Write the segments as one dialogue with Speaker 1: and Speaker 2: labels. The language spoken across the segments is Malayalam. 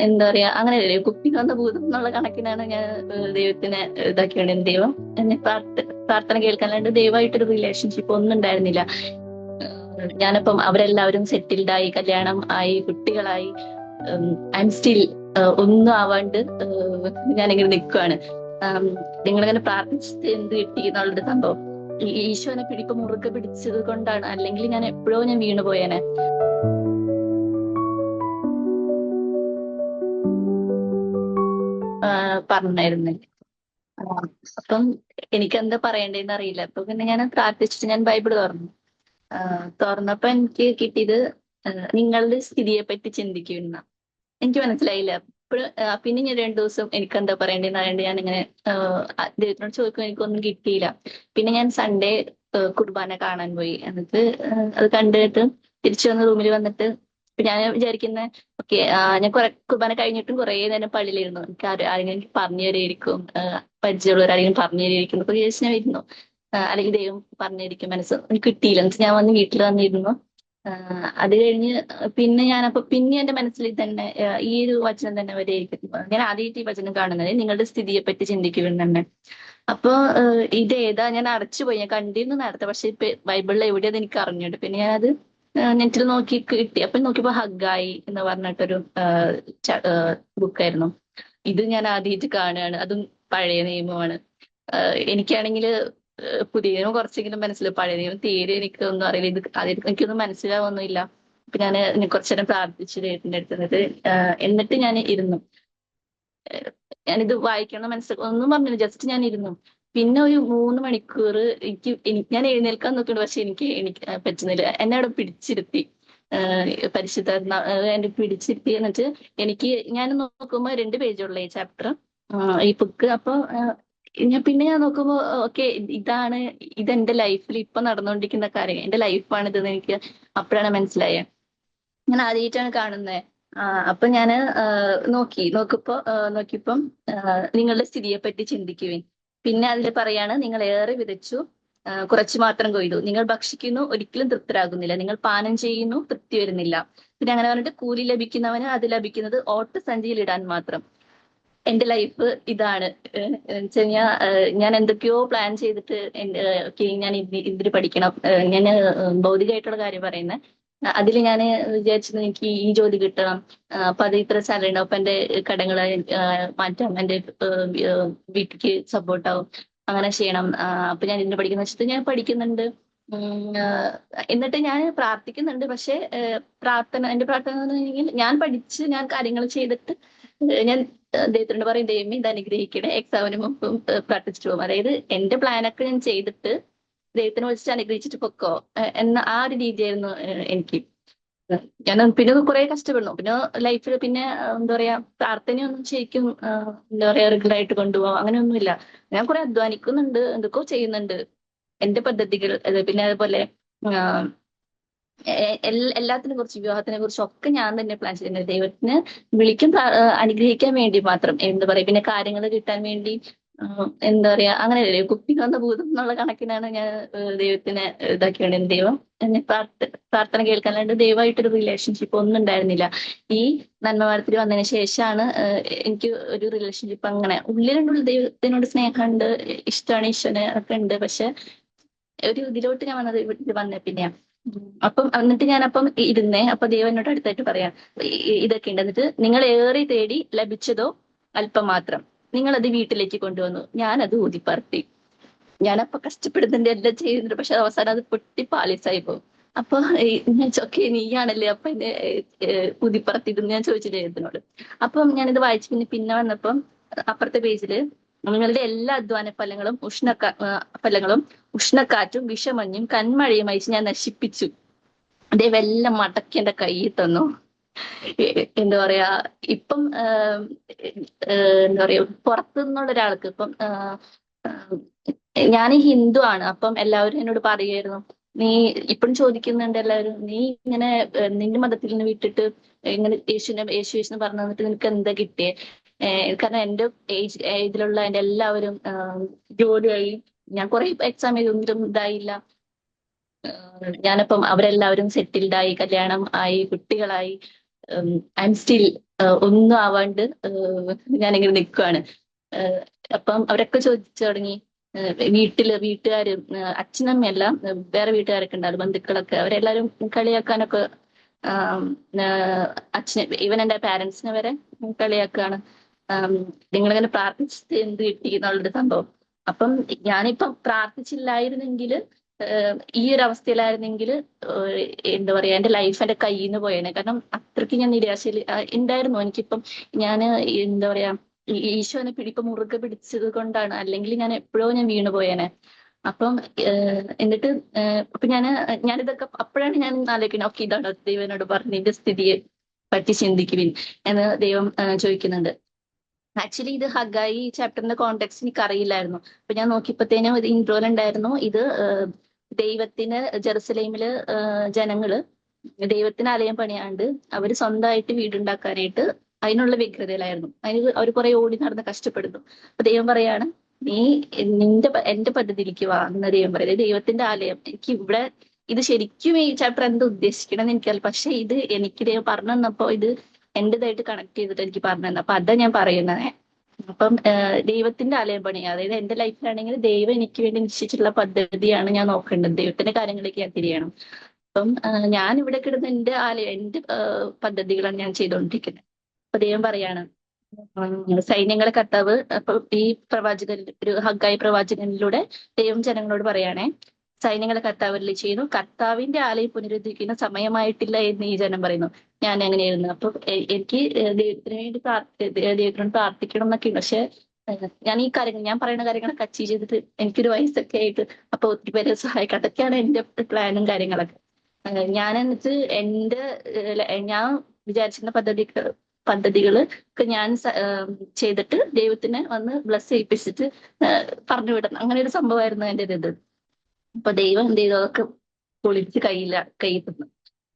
Speaker 1: എന്താ പറയാ, അങ്ങനെയല്ലേ, കുപ്പി വന്ന ഭൂതം എന്നുള്ള കണക്കിനാണ് ഞാൻ ദൈവത്തിനെ ഇതാക്കിയാണ്. ദൈവം എന്നെ പ്രാർത്ഥന കേൾക്കാനായിട്ട് ദൈവമായിട്ടൊരു റിലേഷൻഷിപ്പ് ഒന്നും ഉണ്ടായിരുന്നില്ല. ഞാനപ്പം അവരെല്ലാവരും സെറ്റിൽഡ് ആയി, കല്യാണം ആയി, കുട്ടികളായി. ഐ എം സ്റ്റിൽ ഒന്നും ആവാണ്ട് ഞാനിങ്ങനെ നിൽക്കുവാണ്. നിങ്ങളിങ്ങനെ പ്രാർത്ഥിച്ചിട്ട് എന്ത് കിട്ടി എന്നുള്ളൊരു സംഭവം, ഈ ഈശോനെ പിടിപ്പ് മുറുകെ പിടിച്ചത് കൊണ്ടാണ്. അല്ലെങ്കിൽ ഞാൻ എപ്പോഴോ ഞാൻ വീണു പോയേനെ. പറഞ്ഞായിരുന്നില്ല. ആ, അപ്പം എനിക്ക് എന്താ പറയണ്ടേന്ന് അറിയില്ല. അപ്പൊ പിന്നെ ഞാൻ പ്രാർത്ഥിച്ചിട്ട് ഞാൻ ബൈബിൾ തുറന്നു. തുറന്നപ്പോ എനിക്ക് കിട്ടിയത് നിങ്ങളുടെ സ്ഥിതിയെ പറ്റി ചിന്തിക്കുന്ന. എനിക്ക് മനസ്സിലായില്ല. അപ്പോഴും പിന്നെ ഞാൻ രണ്ടു ദിവസം എനിക്ക് എന്താ പറയണ്ടേന്ന് അറിയാണ്ട് ഞാൻ ഇങ്ങനെ ദൈവത്തിനോട് ചോദിക്കുമ്പോൾ എനിക്കൊന്നും കിട്ടിയില്ല. പിന്നെ ഞാൻ സൺഡേ കുർബാന കാണാൻ പോയി. എന്നിട്ട് അത് കണ്ടിട്ട് തിരിച്ചു വന്ന് റൂമിൽ വന്നിട്ട് ഇപ്പൊ ഞാൻ വിചാരിക്കുന്ന, ഓക്കെ, ഞാൻ കുറെ കുർബാന കഴിഞ്ഞിട്ടും കുറെ നേരം പള്ളിയിലിരുന്നു. എനിക്ക് ആരെങ്കിലും എനിക്ക് പറഞ്ഞു തരായിരിക്കും, പരിചയമുള്ളവർ ആരെങ്കിലും പറഞ്ഞു തരായിരിക്കും എന്നൊക്കെ വിചാരിച്ച് ഞാൻ ഇരുന്നു. അല്ലെങ്കിൽ ദൈവം പറഞ്ഞിരിക്കും, മനസ്സ് എനിക്ക് കിട്ടിയില്ല. എന്നിട്ട് ഞാൻ വന്ന് വീട്ടിൽ വന്നിരുന്നു. അത് കഴിഞ്ഞ് പിന്നെ ഞാനപ്പോ പിന്നെ എന്റെ മനസ്സിൽ തന്നെ ഈ ഒരു വചനം തന്നെ വരെയായിരിക്കും. ഞാൻ ആദ്യമായിട്ട് ഈ വചനം കാണുന്നത്, നിങ്ങളുടെ സ്ഥിതിയെ പറ്റി ചിന്തിക്കുവാൻ തന്നെ. അപ്പൊ ഇത് ഏതാ, ഞാൻ അടച്ചുപോയി. ഞാൻ കണ്ടിരുന്നു നേരത്തെ, പക്ഷെ ഇപ്പൊ ബൈബിളിൽ എവിടെയാന്ന് എനിക്ക് അറിഞ്ഞിട്ട് പിന്നെ ഞാനത് നെറ്റിൽ നോക്കി കിട്ടി. അപ്പൊ നോക്കിയപ്പോ ഹഗ്ഗായി എന്ന് പറഞ്ഞിട്ടൊരു ബുക്കായിരുന്നു. ഇത് ഞാൻ ആദ്യമായിട്ട് കാണുകയാണ്, അതും പഴയ നിയമമാണ്. എനിക്കാണെങ്കിൽ പുതിയ നിയമം കുറച്ചെങ്കിലും മനസ്സിലാവും, പഴയ നിയമം തീരെ എനിക്ക് ഒന്നും അറിയില്ല. ഇത് അത് എനിക്കൊന്നും മനസ്സിലാവൊന്നുമില്ല. അപ്പൊ ഞാൻ കുറച്ചു നേരം പ്രാർത്ഥിച്ചു ദൈവത്തിന്റെ അടുത്ത്. എന്നിട്ട് ഞാൻ ഇരുന്നു. ഞാനിത് വായിക്കണം ഒന്നും പറഞ്ഞില്ല, ജസ്റ്റ് ഞാൻ ഇരുന്നു. പിന്നെ ഒരു 3 മണിക്കൂർ ഞാൻ എഴുന്നേൽക്കാൻ നോക്കുന്നുണ്ട്, പക്ഷെ എനിക്ക് പറ്റുന്നില്ല. എന്നെ അവിടെ പിടിച്ചിരുത്തി. എന്നെ പിടിച്ചിരുത്തി. എന്നിട്ട് എനിക്ക് ഞാൻ നോക്കുമ്പോ 2 പേജുള്ള ഈ ചാപ്റ്റർ, ഈ ബുക്ക്. അപ്പൊ ഞാൻ നോക്കുമ്പോ, ഓക്കെ, ഇതാണ്, ഇതെന്റെ ലൈഫിൽ ഇപ്പൊ നടന്നുകൊണ്ടിരിക്കുന്ന കാര്യം, എന്റെ ലൈഫാണിതെന്ന് എനിക്ക് അപ്പോഴാണ് മനസ്സിലായത്. ഞാൻ ആദ്യമായിട്ടാണ് കാണുന്നത്. അപ്പൊ ഞാന് നോക്കിയപ്പം നിങ്ങളുടെ സ്ഥിതിയെ പറ്റി ചിന്തിക്കുവിൻ. പിന്നെ അതിൽ പറയാണ്, നിങ്ങൾ ഏറെ വിതച്ചു, കുറച്ചു മാത്രം കൊയ്തു. നിങ്ങൾ ഭക്ഷിക്കുന്നു, ഒരിക്കലും തൃപ്തരാകുന്നില്ല. നിങ്ങൾ പാനം ചെയ്യുന്നു, തൃപ്തി വരുന്നില്ല. പിന്നെ അങ്ങനെ പറഞ്ഞിട്ട്, കൂലി ലഭിക്കുന്നവന് അത് ലഭിക്കുന്നത് ഓട്ടസഞ്ചിയിൽ ഇടാൻ മാത്രം. എന്റെ ലൈഫ് ഇതാണ്. വെച്ചുകഴിഞ്ഞാൽ ഞാൻ എന്തൊക്കെയോ പ്ലാൻ ചെയ്തിട്ട് ഓക്കെ, ഞാൻ ഇതിന് പഠിക്കണം. ഞാൻ ഭൗതികമായിട്ടുള്ള കാര്യം പറയുന്നത്. അതിൽ ഞാൻ വിചാരിച്ചത് എനിക്ക് ഈ ജോലി കിട്ടണം. അപ്പൊ അത് ഇത്ര സാലറി ഉണ്ടാവും, അപ്പൊ എന്റെ കടങ്ങളെ മാറ്റാം, എന്റെ വീട്ടിക്ക് സപ്പോർട്ടാവും, അങ്ങനെ ചെയ്യണം. അപ്പൊ ഞാൻ ഇതിന് പഠിക്കുന്ന വെച്ചിട്ട് ഞാൻ പഠിക്കുന്നുണ്ട്. എന്നിട്ട് ഞാൻ പ്രാർത്ഥിക്കുന്നുണ്ട്. പക്ഷെ എന്റെ പ്രാർത്ഥന എന്ന് പറഞ്ഞെങ്കിൽ, ഞാൻ പഠിച്ച് ഞാൻ കാര്യങ്ങൾ ചെയ്തിട്ട് ഞാൻ ദൈവത്തിനോട് പറയും, ദൈവമേ ഇത് അനുഗ്രഹിക്കണേ, എക്സാമിന് മുമ്പും പ്രാർത്ഥിച്ചിട്ട് പോകും. അതായത് എന്റെ പ്ലാനൊക്കെ ഞാൻ ചെയ്തിട്ട് ദൈവത്തിനെ വിളിച്ചിട്ട് അനുഗ്രഹിച്ചിട്ട് പൊക്കോ എന്ന ആ ഒരു രീതിയായിരുന്നു എനിക്ക്. ഞാൻ പിന്നെ കുറെ കഷ്ടപ്പെടുന്നു. പിന്നെ ലൈഫിൽ പിന്നെ എന്താ പറയാ, പ്രാർത്ഥനയൊന്നും ശരിക്കും എന്താ പറയാ റെഗുലർ ആയിട്ട് കൊണ്ടുപോകാം അങ്ങനെയൊന്നുമില്ല. ഞാൻ കുറെ അധ്വാനിക്കുന്നുണ്ട്, എന്തൊക്കെയോ ചെയ്യുന്നുണ്ട്. എന്റെ പദ്ധതികൾ പിന്നെ അതുപോലെ എല്ലാത്തിനെ കുറിച്ച്, വിവാഹത്തിനെ കുറിച്ചും ഒക്കെ ഞാൻ തന്നെ പ്ലാൻ ചെയ്യുന്നത്. ദൈവത്തിന് വിളിക്കും, അനുഗ്രഹിക്കാൻ വേണ്ടി മാത്രം. എന്താ പറയാ, പിന്നെ കാര്യങ്ങൾ കിട്ടാൻ വേണ്ടി എന്താ പറയാ, അങ്ങനെയല്ലേ, കുപ്പി വന്ന ഭൂതം എന്നുള്ള കണക്കിനാണ് ഞാൻ ദൈവത്തിനെ ഇതാക്കിയാണ്. ദൈവം എന്നെ പ്രാർത്ഥന കേൾക്കാനായിട്ട് ദൈവമായിട്ടൊരു റിലേഷൻഷിപ്പ് ഒന്നും ഉണ്ടായിരുന്നില്ല. ഈ നന്മമരത്തിൽ വന്നതിന് ശേഷമാണ് എനിക്ക് ഒരു റിലേഷൻഷിപ്പ്. അങ്ങനെ ഉള്ളിലുള്ളിൽ ദൈവത്തിനോട് സ്നേഹമുണ്ട്, ഇഷ്ടമാണ്, ഈശ്വരനെ ഒക്കെ ഉണ്ട്. പക്ഷെ ഒരു ഇതിലോട്ട് ഞാൻ വന്നത് ഇത് വന്നേ പിന്നെയാ. അപ്പം എന്നിട്ട് ഞാനപ്പം ഇരുന്നേ. അപ്പൊ ദൈവം എന്നോട് അടുത്തായിട്ട് പറയാം, ഇതൊക്കെ ഉണ്ട്. എന്നിട്ട് നിങ്ങൾ ഏറി തേടി ലഭിച്ചതോ അല്പം മാത്രം, നിങ്ങൾ അത് വീട്ടിലേക്ക് കൊണ്ടുവന്നു, ഞാനത് ഊതിപ്പറത്തി. ഞാനപ്പൊ കഷ്ടപ്പെടുന്നുണ്ട്, എല്ലാം ചെയ്യുന്നുണ്ട്, പക്ഷെ അവസാനം അത് പൊട്ടി പാളീസായി പോകും. അപ്പൊ ഞാൻ ചോക്കെ, നീയാണല്ലേ അപ്പൊ എന്നെ ഊതിപ്പറത്തിയിട്ടെന്ന് ഞാൻ ചോദിച്ചു ദൈവത്തിനോട്. അപ്പം ഞാനിത് വായിച്ചു. പിന്നെ വന്നപ്പം അപ്പുറത്തെ പേജില്, നിങ്ങളുടെ എല്ലാ അധ്വാന ഫലങ്ങളും ഉഷ്ണക്കാറ്റും വിഷമഞ്ഞും കന്മഴയും അയച്ച് ഞാൻ നശിപ്പിച്ചു. ദൈവം എല്ലാം മടക്കി എന്റെ കയ്യിൽ തന്നു. എന്താ പറയാ, ഇപ്പം എന്താ പറയാ, പുറത്തു നിന്നുള്ള ഒരാൾക്ക് ഇപ്പം ഞാൻ ഹിന്ദു ആണ്. അപ്പം എല്ലാവരും എന്നോട് പറയുമായിരുന്നു, നീ ഇപ്പഴും ചോദിക്കുന്നുണ്ട് എല്ലാവരും, നീ ഇങ്ങനെ നിന്റെ മതത്തിൽ നിന്ന് വിട്ടിട്ട് ഇങ്ങനെ യേശു പറഞ്ഞു തന്നിട്ട് നിനക്ക് എന്താ കിട്ടിയേ? കാരണം എന്റെ ഇതിലുള്ള എന്റെ എല്ലാവരും ജോലിയായി. ഞാൻ കുറെ എക്സാം എഴുതുന്നതും ഇതായില്ല. ഞാനപ്പം അവരെല്ലാവരും സെറ്റിൽഡ് ആയി, കല്യാണം ആയി, കുട്ടികളായി. ഐ എം സ്റ്റിൽ ഒന്നും ആവാണ്ട് ഞാനിങ്ങനെ നിൽക്കുവാണ്. അപ്പം അവരൊക്കെ ചോദിച്ചു തുടങ്ങി. വീട്ടുകാര്, അച്ഛനമ്മയല്ല, വേറെ വീട്ടുകാരൊക്കെ ഉണ്ടാവും, ബന്ധുക്കളൊക്കെ, അവരെല്ലാരും കളിയാക്കാനൊക്കെ, ആം, അച്ഛനെ, ഈവൻ എന്റെ പാരന്റ്സിനെ വരെ കളിയാക്കാണ്. നിങ്ങളിങ്ങനെ പ്രാർത്ഥിച്ചിട്ട് എന്ത് കിട്ടി എന്നുള്ളൊരു സംഭവം. അപ്പം ഞാനിപ്പം പ്രാർത്ഥിച്ചില്ലായിരുന്നെങ്കിൽ, ഈ ഒരു അവസ്ഥയിലായിരുന്നെങ്കിൽ, എന്താ പറയാ, എന്റെ ലൈഫ് എന്റെ കയ്യിൽ നിന്ന് പോയേനെ. കാരണം അത്രയ്ക്ക് ഞാൻ നിരാശയിൽ ഉണ്ടായിരുന്നു. എനിക്കിപ്പം ഞാന് എന്താ പറയാ, ഈശോനെ പിടിപ്പ് മുറുകെ പിടിച്ചത് കൊണ്ടാണ്, അല്ലെങ്കിൽ ഞാൻ വീണു പോയേനെ. അപ്പം എന്നിട്ട് അപ്പൊ ഞാനിതൊക്കെ അപ്പോഴാണ് ഞാൻ ആലോചിക്കുന്നത്, ഓക്കെ, ഇതാണ് ദൈവം എന്നോട് പറഞ്ഞ എന്റെ സ്ഥിതിയെ പറ്റി ചിന്തിക്കുവിൻ എന്ന് ദൈവം ചോദിക്കുന്നുണ്ട്. ആക്ച്വലി ഇത് ഹഗായി ചാപ്റ്ററിന്റെ കോണ്ടെക്സ്റ്റ് എനിക്ക് അറിയില്ലായിരുന്നു. അപ്പൊ ഞാൻ നോക്കിയപ്പോഴത്തേനും ഇത് ഇൻട്രോയിലുണ്ടായിരുന്നു. ഇത് ദൈവത്തിന് ജെറുസലേമില് ജനങ്ങള് ദൈവത്തിന് ആലയം പണിയാണ്ട് അവര് സ്വന്തമായിട്ട് വീടുണ്ടാക്കാനായിട്ട് അതിനുള്ള വ്യഗ്രതയിലായിരുന്നു. അതിന് അവർ കുറെ ഓടി നടന്ന് കഷ്ടപ്പെടുന്നു. അപ്പൊ ദൈവം പറയാണ്, നീ എന്റെ പദ്ധതിയിലേക്ക് വാ എന്ന് ദൈവം പറയുന്നത്. ദൈവത്തിന്റെ ആലയം എനിക്ക് ഇവിടെ, ഇത് ശരിക്കും ഈ ചാപ്റ്റർ എന്താ ഉദ്ദേശിക്കണമെന്ന് എനിക്കറിയില്ല. പക്ഷെ ഇത് എനിക്ക് ദൈവം പറഞ്ഞു തന്നപ്പോ ഇത് എന്റേതായിട്ട് കണക്ട് ചെയ്തിട്ട് എനിക്ക് പറഞ്ഞു തന്നെ. അപ്പൊ അതാ ഞാൻ പറയുന്നത്. അപ്പം ദൈവത്തിന്റെ ആലയം പണിയാ, അതായത് എന്റെ ലൈഫിലാണെങ്കിൽ ദൈവം എനിക്ക് വേണ്ടി നിശ്ചയിച്ചിട്ടുള്ള പദ്ധതിയാണ് ഞാൻ നോക്കേണ്ടത്. ദൈവത്തിന്റെ കാര്യങ്ങളിലേക്ക് ഞാൻ തിരിയണം. അപ്പം ഞാൻ ഇവിടെ കിടന്ന് എന്റെ ആലയം, എന്റെ പദ്ധതികളാണ് ഞാൻ ചെയ്തുകൊണ്ടിരിക്കുന്നത്. അപ്പൊ ദൈവം പറയാണ്, സൈന്യങ്ങളെ കർത്താവ്, അപ്പൊ ഈ പ്രവാചകൻ, ഒരു ഹഗ്ഗായി പ്രവാചകനിലൂടെ ദൈവം ജനങ്ങളോട് പറയാണേ, സൈന്യങ്ങളെ കർത്താവ് അരുളി ചെയ്യുന്നു, കർത്താവിന്റെ ആലയം പുനരുദ്ധരിക്കുന്ന സമയമായിട്ടില്ല എന്ന് ഈ ജനം പറയുന്നു. ഞാൻ എങ്ങനെയായിരുന്നു. അപ്പൊ എനിക്ക് ദൈവത്തിന് വേണ്ടി ദൈവത്തിനോട് പ്രാർത്ഥിക്കണം എന്നൊക്കെ ഉണ്ട്. പക്ഷെ ഞാൻ ഈ കാര്യങ്ങൾ, ഞാൻ പറയുന്ന കാര്യങ്ങളൊക്കെ അച്ചീവ് ചെയ്തിട്ട് എനിക്കൊരു വയസ്സൊക്കെ ആയിട്ട് അപ്പൊ ഒത്തിരി പേരെ സഹായിക്കാം. അതൊക്കെയാണ് എന്റെ പ്ലാനും കാര്യങ്ങളൊക്കെ. ഞാൻ എന്നിട്ട് എന്റെ ഞാൻ വിചാരിച്ചിരുന്ന പദ്ധതികള് ഒക്കെ ഞാൻ ചെയ്തിട്ട് ദൈവത്തിനെ വന്ന് ബ്ലസ് ചെയ്യിപ്പിച്ചിട്ട് പറഞ്ഞു വിടണം. അങ്ങനെ ഒരു സംഭവമായിരുന്നു എന്റെ ഒരു ഇത്. അപ്പൊ ദൈവം എന്ത് ചെയ്തു, അതൊക്കെ പൊളിച്ച് കയ്യിൽ തന്നു.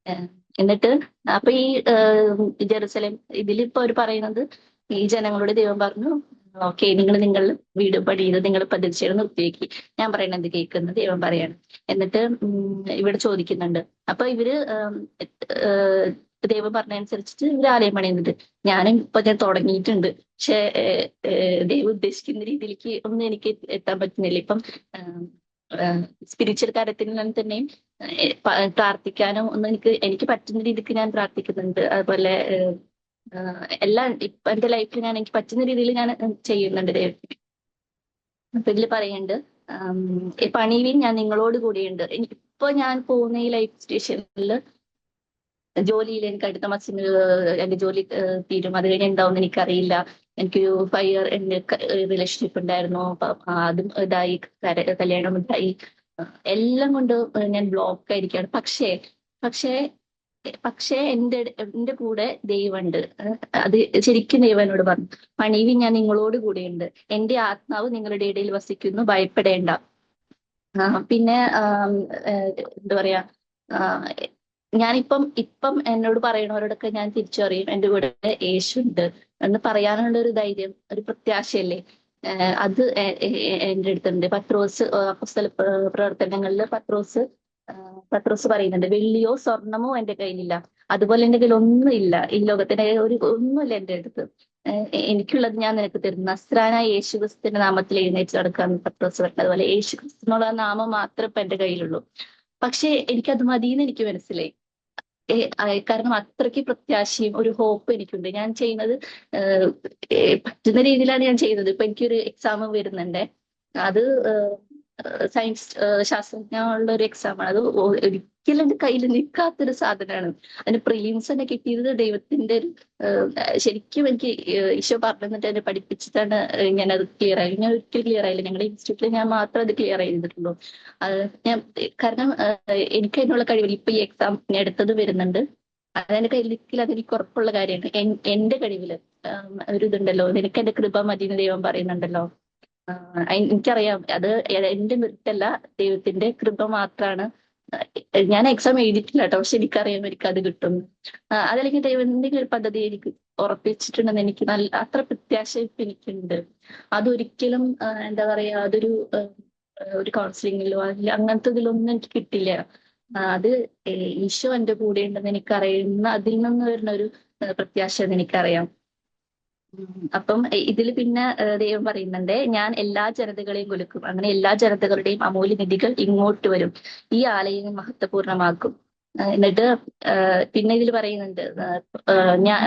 Speaker 1: ഏഹ് എന്നിട്ട് അപ്പൊ ഈ ജെറുസലേം ഇതിലിപ്പോ അവർ പറയുന്നത്, ഈ ജനങ്ങളോട് ദൈവം പറഞ്ഞു, ഓക്കെ, നിങ്ങൾ വീട് പണിയത് നിങ്ങൾ പതിച്ചേരം നിർത്തിവെക്കി, ഞാൻ പറയുന്നത് കേൾക്കുന്നത് ദൈവം പറയാണ്. എന്നിട്ട് ഇവിടെ ചോദിക്കുന്നുണ്ട്. അപ്പൊ ഇവര് ഏഹ് ദൈവം പറഞ്ഞതനുസരിച്ചിട്ട് ഇവര് ആലയം പണിയുന്നുണ്ട്. ഞാൻ തുടങ്ങിയിട്ടുണ്ട്. പക്ഷെ ദൈവം ഉദ്ദേശിക്കുന്ന രീതിയിലേക്ക് ഒന്നും എനിക്ക് എത്താൻ പറ്റുന്നില്ല. ഇപ്പം സ്പിരിച്വൽ കാര്യത്തിൽ തന്നെയും പ്രാർത്ഥിക്കാനോ ഒന്നും എനിക്ക് പറ്റുന്ന രീതിക്ക് ഞാൻ പ്രാർത്ഥിക്കുന്നുണ്ട്. അതുപോലെ എല്ലാം ഇപ്പൊ എന്റെ ലൈഫിൽ എനിക്ക് പറ്റുന്ന രീതിയിൽ ഞാൻ ചെയ്യുന്നുണ്ട് ദൈവത്തിന്. അപ്പൊ ഇതില് പറയുന്നുണ്ട്, പണിയിൽ ഞാൻ നിങ്ങളോട് കൂടിയുണ്ട്. ഇപ്പൊ ഞാൻ പോകുന്ന ഈ ലൈഫ് സ്റ്റേഷനിൽ ജോലിയിൽ എനിക്ക് അടുത്ത മാസം എന്റെ ജോലി തീരും. അത് കഴിഞ്ഞ് എന്താവുമെന്ന് എനിക്കറിയില്ല. എനിക്കൊരു 5 ഇയർ എന്റെ റിലേഷൻഷിപ്പ് ഉണ്ടായിരുന്നു. അതും ഇതായി, കല്യാണം ഇതായി, എല്ലാം കൊണ്ട് ഞാൻ ബ്ലോക്ക് ആയിരിക്കുകയാണ്. പക്ഷേ പക്ഷേ എന്റെ കൂടെ ദൈവമുണ്ട്. അത് ശരിക്കും ദൈവം എന്നോട് പറഞ്ഞു, പണിവി ഞാൻ നിങ്ങളോട് കൂടെയുണ്ട്, എന്റെ ആത്മാവ് നിങ്ങളുടെ ഇടയിൽ വസിക്കുന്നു, ഭയപ്പെടേണ്ട. പിന്നെ എന്താ പറയാ, ഇപ്പം എന്നോട് പറയണവരോടൊക്കെ ഞാൻ തിരിച്ചറിയും, എന്റെ കൂടെ യേശു ഉണ്ട് എന്ന് പറയാനുള്ള ഒരു ധൈര്യം, ഒരു പ്രത്യാശയല്ലേ, അത് എന്റെ അടുത്തുണ്ട്. പത്രോസ് അപ്പോസ്തല പ്രവർത്തനങ്ങളിൽ പത്രോസ് പറയുന്നുണ്ട്, വെള്ളിയോ സ്വർണമോ എന്റെ കയ്യിലില്ല, അതുപോലെ എന്റെ കയ്യിൽ ഒന്നുമില്ല, ഈ ലോകത്തിന്റെ ഒന്നുമില്ല എന്റെ അടുത്ത്. എനിക്കുള്ളത് ഞാൻ നിനക്ക് തരുന്നു, നസ്രാനായ യേശു ക്രിസ്തുവിന്റെ നാമത്തിൽ എഴുന്നേറ്റ് നടക്കാന്ന് പത്രോസ് പറഞ്ഞത്. അതുപോലെ യേശു ക്രിസ്തു എന്നുള്ള നാമം മാത്രമേ ഇപ്പൊ എന്റെ കയ്യിലുള്ളൂ. പക്ഷെ എനിക്കത് മതിയെന്ന് എനിക്ക് മനസ്സിലായി. കാരണം അത്രയ്ക്ക് പ്രത്യാശയും ഒരു ഹോപ്പ് എനിക്കുണ്ട്. ഞാൻ ചെയ്യുന്നത് പറ്റുന്ന രീതിയിലാണ് ഞാൻ ചെയ്യുന്നത്. ഇപ്പൊ എനിക്കൊരു എക്സാം വരുന്നുണ്ട്. അത് സയൻസ് ശാസ്ത്രജ്ഞനുള്ള ഒരു എക്സാമാണ്. അത് ഒരിക്കലും എന്റെ കയ്യിൽ നിൽക്കാത്തൊരു സാധനമാണ്. അതിന് പ്രിലിംസ് തന്നെ കിട്ടിയത് ദൈവത്തിന്റെ ഒരു ശരിക്കും എനിക്ക് ഈശോ പറഞ്ഞു തന്നിട്ട് എന്നെ പഠിപ്പിച്ചിട്ടാണ് ഞാനത് ക്ലിയർ ആയി. ഞാൻ ഒരിക്കലും ക്ലിയർ ആയില്ല. ഞങ്ങളുടെ ഇൻസ്റ്റിറ്റ്യൂട്ടിൽ ഞാൻ മാത്രം അത് ക്ലിയർ ചെയ്തിട്ടുള്ളൂ. അത് ഞാൻ കാരണം എനിക്ക് അതിനുള്ള കഴിവില്ല. ഇപ്പൊ ഈ എക്സാം അടുത്തത് വരുന്നുണ്ട്. അതെന്റെ കയ്യിൽ അതെനിക്ക് ഉറപ്പുള്ള കാര്യമാണ്. എന്റെ കഴിവില് ഒരു ഇതുണ്ടല്ലോ, നിനക്ക് എന്റെ കൃപ മതി എന്ന് ദൈവം പറയുന്നുണ്ടല്ലോ. എനിക്കറിയാം അത് എന്റെ മെറിറ്റല്ല, ദൈവത്തിന്റെ കൃപ മാത്രമാണ്. ഞാൻ എക്സാം എഴുതിയിട്ടില്ല കേട്ടോ, പക്ഷെ എനിക്കറിയാം എനിക്ക് അത് കിട്ടും. അതല്ലെങ്കിൽ ദൈവത്തിന്റെ ഒരു പദ്ധതി എനിക്ക് ഉറപ്പിച്ചിട്ടുണ്ടെന്ന് എനിക്ക് അത്ര പ്രത്യാശ ഇപ്പൊ എനിക്കുണ്ട്. അതൊരിക്കലും എന്താ പറയാ, അതൊരു ഒരു കൗൺസിലിങ്ങിലോ അല്ലെങ്കിൽ അങ്ങനത്തെ ഇതിലൊന്നും എനിക്ക് കിട്ടില്ല. അത് ഈശോ എന്റെ കൂടെ ഉണ്ടെന്ന് എനിക്കറിയുന്ന, അതിൽ നിന്ന് വരുന്ന ഒരു പ്രത്യാശ എന്ന് എനിക്കറിയാം. അപ്പം ഇതിൽ പിന്നെ ദൈവം പറയുന്നുണ്ട്, ഞാൻ എല്ലാ ജനതകളെയും കുലുക്കും, അങ്ങനെ എല്ലാ ജനതകളുടെയും അമൂല്യ നിധികൾ ഇങ്ങോട്ട് വരും, ഈ ആലയം മഹത്വപൂർണ്ണമാക്കും. എന്നിട്ട് പിന്നെ ഇതിൽ പറയുന്നുണ്ട്, ഞാൻ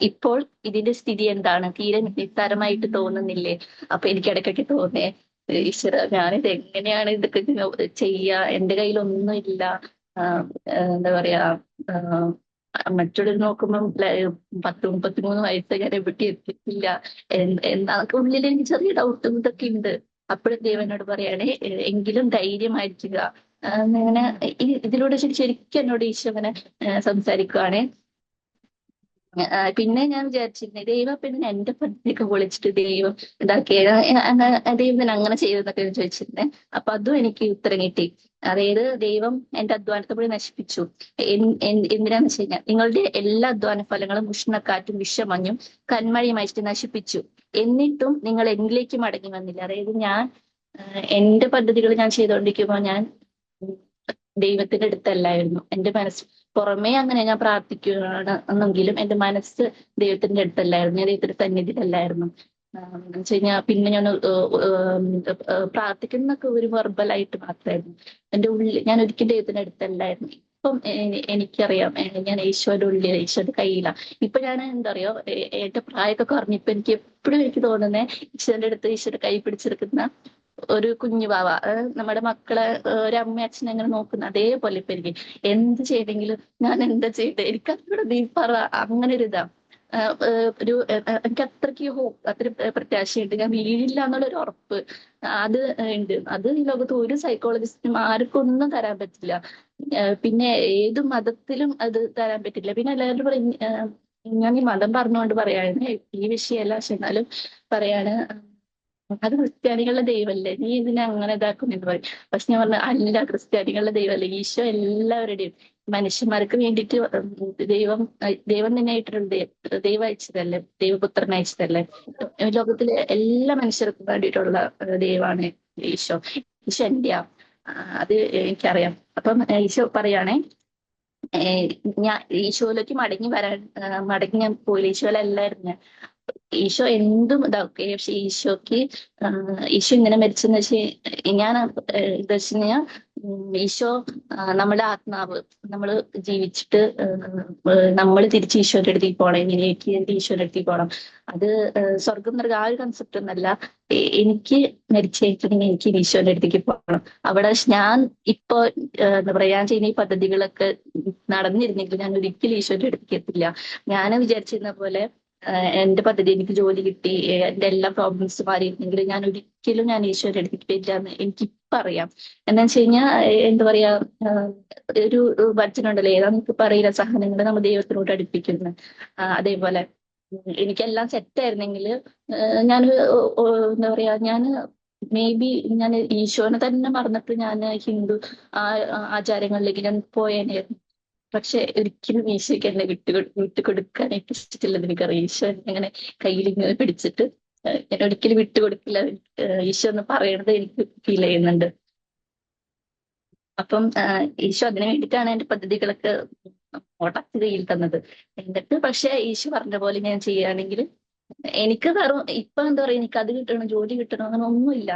Speaker 1: ഇപ്പോൾ ഇതിന്റെ സ്ഥിതി എന്താണ്, തീരെ നിസ്സാരമായിട്ട് തോന്നുന്നില്ലേ? അപ്പൊ എനിക്ക് ഇടയ്ക്കൊക്കെ തോന്നേ, ഈശ്വര ഞാനിത് എങ്ങനെയാണ് ഇതൊക്കെ ചെയ്യാ, എന്റെ കയ്യിലൊന്നും ഇല്ല. എന്താ പറയാ, മറ്റുള്ളവർ നോക്കുമ്പം 10-33 വയസ്സ് ഞാൻ എവിടെ എത്തിയിട്ടില്ല എന്നൊക്കെ ഉള്ളിൽ എനിക്ക് ചെറിയ ഡൗട്ടും ഇതൊക്കെ ഉണ്ട്. അപ്പോഴും ദേവനോട് പറയണേ, എങ്കിലും ധൈര്യമായിരിക്കുക. അങ്ങനെ ഇതിലൂടെ ശരിക്കും എന്നോട് ഈശോ അങ്ങനെ സംസാരിക്കുവാണേ. പിന്നെ ഞാൻ വിചാരിച്ചിരുന്നു, ദൈവം പിന്നെ എന്റെ പദ്ധതിയൊക്കെ പൊളിച്ചിട്ട് ദൈവം ഇതാക്കിയത് ദൈവത്തിന് അങ്ങനെ ചെയ്തെന്നൊക്കെ ഞാൻ ചോദിച്ചിരുന്നേ. അപ്പൊ അതും എനിക്ക് ഉത്തരം കിട്ടി. അതായത് ദൈവം എന്റെ അധ്വാനത്തെ കൂടി നശിപ്പിച്ചു. എന്തിനാന്ന് വെച്ച് കഴിഞ്ഞാൽ, നിങ്ങളുടെ എല്ലാ അധ്വാന ഫലങ്ങളും ഉഷ്ണക്കാറ്റും വിഷമഞ്ഞും കന്മഴയും അയച്ചിട്ട് നശിപ്പിച്ചു. എന്നിട്ടും നിങ്ങൾ എന്നിലേക്ക് മടങ്ങി വന്നില്ല. അതായത് ഞാൻ എന്റെ പദ്ധതികൾ ഞാൻ ചെയ്തുകൊണ്ടിരിക്കുമ്പോൾ ഞാൻ ദൈവത്തിന്റെ അടുത്തല്ലായിരുന്നു. എന്റെ മനസ്സ് പുറമേ അങ്ങനെ ഞാൻ പ്രാർത്ഥിക്കുകയാണ് എന്നെങ്കിലും എന്റെ മനസ്സ് ദൈവത്തിന്റെ അടുത്തല്ലായിരുന്നു, ഞാൻ ദൈവത്തിന്റെ സന്നിധിയിലല്ലായിരുന്നു. എന്ന് വെച്ച് കഴിഞ്ഞാൽ പിന്നെ ഞാൻ പ്രാർത്ഥിക്കുന്നൊക്കെ ഒരു വെർബലായിട്ട് മാത്രമായിരുന്നു. എന്റെ ഉള്ളിൽ ഞാൻ ഒരിക്കലും ദൈവത്തിന്റെ അടുത്തല്ലായിരുന്നു. ഇപ്പം എനിക്കറിയാം, ഞാൻ ഈശോയുടെ ഉള്ളിൽ, ഈശോയുടെ കയ്യിലാണ്. ഇപ്പൊ ഞാൻ എന്താ പറയാ, എന്റെ പ്രായമൊക്കെ കുറഞ്ഞിപ്പോ എനിക്ക് എപ്പോഴും എനിക്ക് തോന്നുന്നത്, ഈശോയുടെ അടുത്ത് ഈശോയുടെ കൈ പിടിച്ചെടുക്കുന്ന ഒരു കുഞ്ഞു പാവ, നമ്മുടെ മക്കളെ ഒരു അമ്മ അച്ഛനെ എങ്ങനെ നോക്കുന്ന അതേപോലെ ഇപ്പൊ എനിക്ക് എന്ത് ചെയ്തെങ്കിലും ഞാൻ എന്താ ചെയ്തത്, എനിക്ക് അതിലൂടെ നീ പറ, അങ്ങനെ ഒരു ഇതാ. ഒരു എനിക്ക് അത്രയ്ക്ക് അത്ര പ്രത്യാശയുണ്ട്, ഞാൻ വീഴില്ല എന്നുള്ള ഒരു ഉറപ്പ് അത് ഉണ്ട്. അത് ഈ ലോകത്ത് ഒരു സൈക്കോളജിസ്റ്റിനും ആർക്കും ഒന്നും തരാൻ പറ്റില്ല. പിന്നെ ഏത് മതത്തിലും അത് തരാൻ പറ്റില്ല. പിന്നെ എല്ലാവരും പറയും, ഞാൻ ഈ മതം പറഞ്ഞുകൊണ്ട് പറയാണ്, ഈ വിഷയമല്ല, പക്ഷെ എന്നാലും പറയാണ്, അത് ക്രിസ്ത്യാനികളുടെ ദൈവമല്ലേ, നീ ഇതിനെ അങ്ങനെ ഇതാക്കുന്നെന്ന് പറയും. പക്ഷെ ഞാൻ പറഞ്ഞ അല്ല, ക്രിസ്ത്യാനികളുടെ ദൈവമല്ലേ, ഈശോ എല്ലാവരുടെയും മനുഷ്യന്മാർക്ക് വേണ്ടിയിട്ട് ദൈവം ദൈവം തന്നെ ആയിട്ടുള്ള ദൈവം അയച്ചതല്ലേ, ദൈവപുത്രൻ അയച്ചതല്ലേ. ലോകത്തിലെ എല്ലാ മനുഷ്യർക്കും വേണ്ടിയിട്ടുള്ള ദൈവമാണ് ഈശോ. ഈശോ എന്റെയാ, അത് എനിക്കറിയാം. അപ്പം ഈശോ പറയാണേ, ഞാൻ ഈശോയിലേക്ക് മടങ്ങി വരാൻ, മടങ്ങി ഞാൻ പോയില്ല, ഈശോയിലല്ലായിരുന്നു ഞാൻ. ഈശോ എന്തും ഇതാക്കെ, പക്ഷെ ഈശോക്ക് ഈശോ ഇങ്ങനെ മരിച്ചെന്ന് വെച്ച് ഞാൻ എന്താ വെച്ച് കഴിഞ്ഞാൽ, ഈശോ നമ്മുടെ ആത്മാവ് നമ്മൾ ജീവിച്ചിട്ട് നമ്മൾ തിരിച്ച് ഈശോയുടെ അടുത്തേക്ക് പോകണം, എങ്ങനെയൊക്കെ ഈശോയുടെ അടുത്തേക്ക് പോകണം. അത് സ്വർഗം നരകം ആ ഒരു കൺസെപ്റ്റ് ഒന്നല്ല. എനിക്ക് മരിച്ചിട്ടുണ്ടെങ്കിൽ എനിക്ക് ഈശോയുടെ അടുത്തേക്ക് പോകണം. അവിടെ ഞാൻ ഇപ്പൊ എന്താ പറയാ, ഞാൻ ചെയ്യുന്ന ഈ പദ്ധതികളൊക്കെ നടന്നിരുന്നെങ്കിൽ ഞാൻ ഒരിക്കലും ഈശോയുടെ അടുത്തേക്ക് എത്തില്ല. ഞാൻ വിചാരിച്ചിരുന്ന പോലെ എന്റെ പദ്ധതി, എനിക്ക് ജോലി കിട്ടി, എന്റെ എല്ലാ പ്രോബ്ലംസ് മാറിയിരുന്നെങ്കിൽ ഞാൻ ഒരിക്കലും ഞാൻ ഈശോയുടെ അടുത്തേക്ക് വരില്ല എന്ന് എനിക്കിപ്പം അറിയാം. എന്താ വെച്ച് കഴിഞ്ഞാൽ, എന്താ പറയാ, ഒരു വചനമുണ്ടല്ലോ, ഏതാ നമുക്ക് പറയില്ല, സഹനങ്ങൾ നമ്മൾ ദൈവത്തിനോട് അടുപ്പിക്കുന്നു. അതേപോലെ എനിക്കെല്ലാം സെറ്റ് ആയിരുന്നെങ്കിൽ ഞാൻ എന്താ പറയാ, ഞാൻ മേ ബി ഞാൻ ഈശോനെ തന്നെ മറന്നിട്ട് ഞാൻ ഹിന്ദു ആചാരങ്ങളിലേക്ക് ഞാൻ പോയേനായിരുന്നു. പക്ഷെ ഒരിക്കലും ഈശോയ്ക്ക് എന്നെ വിട്ടുകൊടുക്കാനായിട്ട് ഇഷ്ടമില്ലെന്ന് എനിക്കറിയാം. ഈശോ എന്നെ അങ്ങനെ കയ്യിൽ ഇങ്ങനെ പിടിച്ചിട്ട് ഞാൻ ഒരിക്കലും വിട്ടുകൊടുക്കില്ല, ഈശോ എന്ന് പറയണത് എനിക്ക് ഫീൽ ചെയ്യുന്നുണ്ട്. അപ്പം ഈശോ അതിനു വേണ്ടിയിട്ടാണ് എന്റെ പദ്ധതികളൊക്കെ മുടക്കി കയ്യിൽ തന്നത്. എന്നിട്ട് പക്ഷെ ഈശോ പറഞ്ഞ പോലെ ഞാൻ ചെയ്യുകയാണെങ്കിൽ എനിക്ക് വെറും ഇപ്പൊ എന്താ പറയാ, എനിക്ക് അത് കിട്ടണം, ജോലി കിട്ടണം, അങ്ങനെ ഒന്നുമില്ല.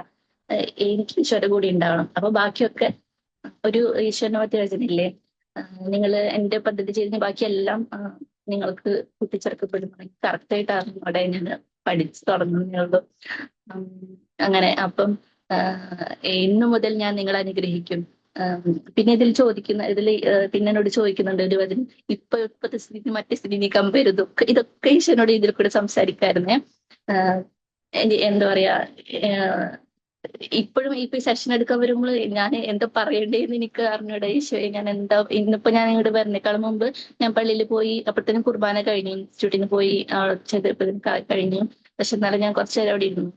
Speaker 1: എനിക്ക് ഈശോയുടെ കൂടി ഉണ്ടാവണം. അപ്പൊ ബാക്കിയൊക്കെ ഒരു ഈശ്വരനെ പറ്റി രചനയില്ലേ, നിങ്ങൾ എന്റെ പദ്ധതി ചെയ്ത ബാക്കിയെല്ലാം നിങ്ങൾക്ക് കൂട്ടിച്ചേർക്കപ്പെടും. കറക്റ്റ് ആയിട്ട് അറിഞ്ഞൂടെ, ഞാൻ പഠിച്ചു തുടങ്ങുന്നേ ഉള്ളൂ. അങ്ങനെ അപ്പം ഇന്നു മുതൽ ഞാൻ നിങ്ങളെ അനുഗ്രഹിക്കും. പിന്നെ ഇതിൽ പിന്നെ എന്നോട് ചോദിക്കുന്നുണ്ട് ഒരു വചനം, ഇപ്പോഴത്തെ സ്ഥിതി മറ്റേ സ്ഥിതി നീ കമ്പയർ ചെയ്തു, ഇതൊക്കെ ഈശ്വരനോട് ഇതിൽ കൂടെ സംസാരിക്കായിരുന്നേ. എന്താ പറയാ, ഇപ്പോഴും ഇപ്പൊ ഈ സെഷൻ എടുക്കാൻ വരുമ്പോൾ ഞാൻ എന്താ പറയണ്ടേന്ന് എനിക്ക് അറിഞ്ഞൂടെ ഈശോയെ, ഞാൻ എന്താ ഇന്നിപ്പോ ഞാൻ ഇങ്ങോട്ട് വരുന്നേക്കാളും മുമ്പ് ഞാൻ പള്ളിയിൽ പോയി, അപ്പോഴത്തേനും കുർബാന കഴിഞ്ഞു, ഇൻസ്റ്റിറ്റ്യൂട്ടിന് പോയി ചെയ്തപ്പോഴും കഴിഞ്ഞു. പക്ഷെ എന്നാലും ഞാൻ കുറച്ചു നേരം അവിടെ ഇരുന്നു.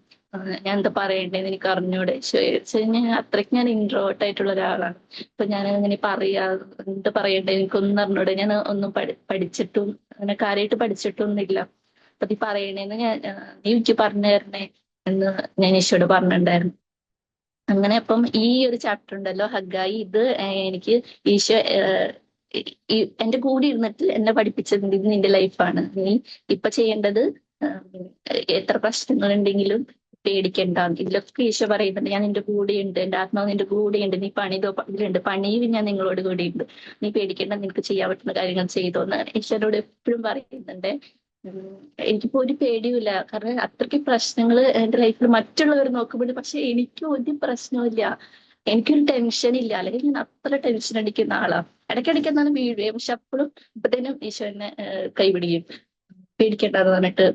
Speaker 1: ഞാൻ എന്താ പറയണ്ടേന്ന് എനിക്ക് അറിഞ്ഞൂടെ ഈശോയെ, ഞാൻ അത്രയ്ക്ക് ഞാൻ ഇൻട്രോവേർട്ട് ആയിട്ടുള്ള ഒരാളാണ്. അപ്പൊ ഞാൻ അങ്ങനെ പറയാ, എന്താ പറയണ്ടേ എനിക്കൊന്നും അറിഞ്ഞൂടെ, ഞാൻ ഒന്നും പഠിച്ചിട്ടും അങ്ങനെ കാര്യമായിട്ട് പഠിച്ചിട്ടൊന്നുമില്ല. അപ്പൊ നീ പറയണേന്ന് നീ എനിക്ക് പറഞ്ഞു തരണേ എന്ന് ഞാൻ ഈശോയോട് പറഞ്ഞിട്ടുണ്ടായിരുന്നു. അങ്ങനെ അപ്പം ഈ ഒരു ചാപ്റ്റർ ഉണ്ടല്ലോ, ഹഗ്ഗായി, ഇത് എനിക്ക് ഈശോ എന്റെ കൂടെ ഇരുന്നിട്ട് എന്നെ പഠിപ്പിച്ചത് ഇത് നിന്റെ ലൈഫാണ്, നീ ഇപ്പൊ ചെയ്യേണ്ടത് എത്ര പ്രശ്നങ്ങൾ ഉണ്ടെങ്കിലും പേടിക്കണ്ട. ഇതിലൊക്കെ ഈശോ പറയുന്നുണ്ട്, ഞാൻ നിന്റെ കൂടെയുണ്ട്, എന്റെ ആത്മാവ് നിന്റെ കൂടെയുണ്ട്, നീ പണിതോ ഇതിലുണ്ട്, പണിയിൽ ഞാൻ നിങ്ങളോട് കൂടെയുണ്ട്, നീ പേടിക്കേണ്ട, നിനക്ക് ചെയ്യാൻ പറ്റുന്ന കാര്യങ്ങൾ ചെയ്തോ എന്ന് ഈശോനോട് എപ്പോഴും പറയുന്നുണ്ട്. ഉം, എനിക്കിപ്പോ ഒരു പേടിയുമില്ല, കാരണം അത്രയ്ക്ക് പ്രശ്നങ്ങൾ എന്റെ ലൈഫിൽ മറ്റുള്ളവർ നോക്കുമ്പോഴും, പക്ഷെ എനിക്ക് ഒരു പ്രശ്നവുമില്ല, എനിക്കൊരു ടെൻഷൻ ഇല്ല. അല്ലെങ്കിൽ ഞാൻ അത്ര ടെൻഷൻ അടിക്കുന്ന ആളാ. ഇടയ്ക്കിടയ്ക്ക് എന്നാലും വീഴുകയും, പക്ഷെ അപ്പോഴും ഇപ്പത്തേനും ഈശോ എന്നെ കൈപിടിയും, പേടിക്കേണ്ടെന്ന് പറഞ്ഞിട്ട്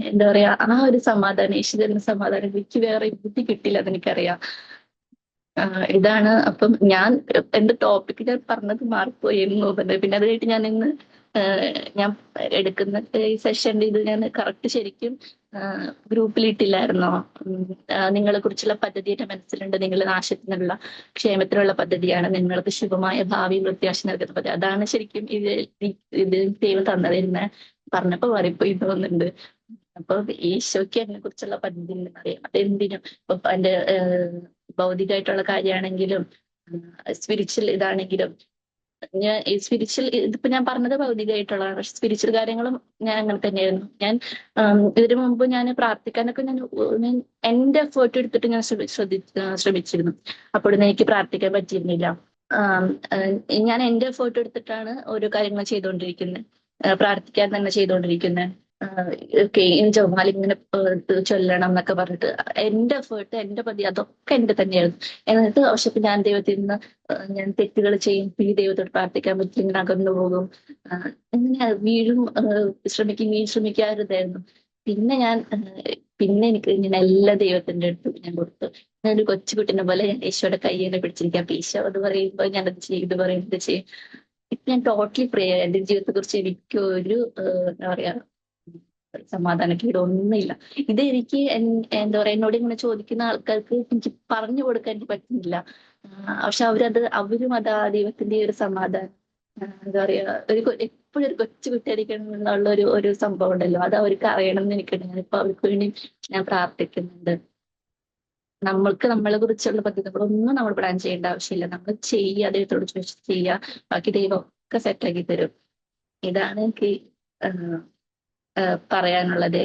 Speaker 1: എന്താ പറയാ, ആ ഒരു സമാധാനം, യേശു തരുന്ന സമാധാനം എനിക്ക് വേറെ ബുദ്ധി കിട്ടില്ല, അതെനിക്കറിയാം. ഇതാണ്. അപ്പം ഞാൻ എന്റെ ടോപ്പിക് ഞാൻ പറഞ്ഞത് മാറിപ്പോയി എന്ന് തോന്നുന്നുണ്ട്. പിന്നെ അത് കഴിഞ്ഞിട്ട് ഞാൻ ഇന്ന് ഞാൻ എടുക്കുന്ന ഈ സെഷന്റെ ഇത് ഞാൻ കറക്റ്റ് ശരിക്കും ഗ്രൂപ്പിൽ ഇട്ടില്ലായിരുന്നോ? നിങ്ങളെ കുറിച്ചുള്ള പദ്ധതി എന്റെ മനസ്സിലുണ്ട്, നിങ്ങൾ നാശത്തിനുള്ള ക്ഷേമത്തിനുള്ള പദ്ധതിയാണ്, നിങ്ങൾക്ക് ശുഭമായ ഭാവി പ്രത്യാശ നൽകുന്ന പദ്ധതി. അതാണ് ശരിക്കും ഇത് ദൈവം തന്നതിരുന്ന പറഞ്ഞപ്പോ മാറിപ്പോയി തോന്നുന്നുണ്ട്. അപ്പൊ ഈശോയ്ക്ക് അതിനെ കുറിച്ചുള്ള പദ്ധതി ഉണ്ടെന്ന് അറിയാം. അതെന്തിനും ഇപ്പൊ എന്റെ ഭൗതികമായിട്ടുള്ള കാര്യമാണെങ്കിലും സ്പിരിച്വൽ ഇതാണെങ്കിലും, ഞാൻ ഈ സ്പിരിച്വൽ ഇതിപ്പോ ഞാൻ പറഞ്ഞത് ഭൗതികമായിട്ടുള്ളതാണ്, പക്ഷെ സ്പിരിച്വൽ കാര്യങ്ങളും ഞാൻ അങ്ങനെ തന്നെയായിരുന്നു. ഞാൻ ഇതിനു മുമ്പ് ഞാൻ പ്രാർത്ഥിക്കാനൊക്കെ ഞാൻ എന്റെ എഫേർട്ട് എടുത്തിട്ട് ഞാൻ ശ്രമിച്ചിരുന്നു. അപ്പോഴൊന്നും എനിക്ക് പ്രാർത്ഥിക്കാൻ പറ്റിയിരുന്നില്ല. ഞാൻ എന്റെ എഫേർട്ട് എടുത്തിട്ടാണ് ഓരോ കാര്യങ്ങൾ ചെയ്തുകൊണ്ടിരിക്കുന്നത്, പ്രാർത്ഥിക്കാൻ തന്നെ ചെയ്തുകൊണ്ടിരിക്കുന്നത്. ജപമാല ഇങ്ങനെ ചൊല്ലണം എന്നൊക്കെ പറഞ്ഞിട്ട് എന്റെ എഫേർട്ട്, എന്റെ പതി അതൊക്കെ എന്റെ തന്നെയായിരുന്നു. എന്നിട്ട് പക്ഷെ ഞാൻ ദൈവത്തിൽ നിന്ന് ഞാൻ തെറ്റുകൾ ചെയ്യും, പിന്നെ ദൈവത്തോട് പ്രാർത്ഥിക്കാൻ പറ്റും, ഇങ്ങനെ അകന്നു പോകും, ഇങ്ങനെ വീഴും, ശ്രമിക്കാറുണ്ടായിരുന്നു. പിന്നെ ഞാൻ പിന്നെ എനിക്ക് ഇങ്ങനെ എല്ലാ ദൈവത്തിന്റെ അടുത്ത് ഞാൻ കൊടുത്തു. ഞാനൊരു കൊച്ചുകുട്ടിനെ പോലെ ഞാൻ ഈശോയുടെ കൈ തന്നെ പിടിച്ചിരിക്കാം. അപ്പൊ ഈശോ അത് പറയുമ്പോ ഞാനത് ചെയ്യും, ഇത് പറയുന്നത് ചെയ്യും. ഇപ്പൊ ഞാൻ ടോട്ടലി ഫ്രീ ആയി. എന്റെ ജീവിതത്തെ കുറിച്ച് എനിക്ക് ഒരു എന്താ പറയാ സമാധാനക്കേട് ഒന്നുമില്ല. ഇത് എനിക്ക് എന്താ പറയാ, എന്നോട് ഇങ്ങനെ ചോദിക്കുന്ന ആൾക്കാർക്ക് എനിക്ക് പറഞ്ഞു കൊടുക്കാൻ എനിക്ക് പറ്റുന്നില്ല. പക്ഷെ അവരും അത് ആ ദൈവത്തിന്റെ ഒരു സമാധാനം, എന്താ പറയാ, എപ്പോഴും ഒരു കൊച്ചു കുട്ടിയായിരിക്കണം എന്നുള്ള ഒരു സംഭവം ഉണ്ടല്ലോ, അത് അവർക്ക് അറിയണം എന്ന് എനിക്കുണ്ട്. ഞാനിപ്പോ അവർക്ക് വേണ്ടി ഞാൻ പ്രാർത്ഥിക്കുന്നുണ്ട്. നമ്മൾക്ക് നമ്മളെ കുറിച്ചുള്ള പദ്ധതികളൊന്നും നമ്മൾ പ്ലാൻ ചെയ്യേണ്ട ആവശ്യമില്ല. നമ്മൾ ചെയ്യുക, ദൈവത്തോട് ചോദിച്ച് ചെയ്യുക, ബാക്കി ദൈവം ഒക്കെ സെറ്റാക്കി തരും. ഇതാണ് എനിക്ക് പറയാനുള്ളത്.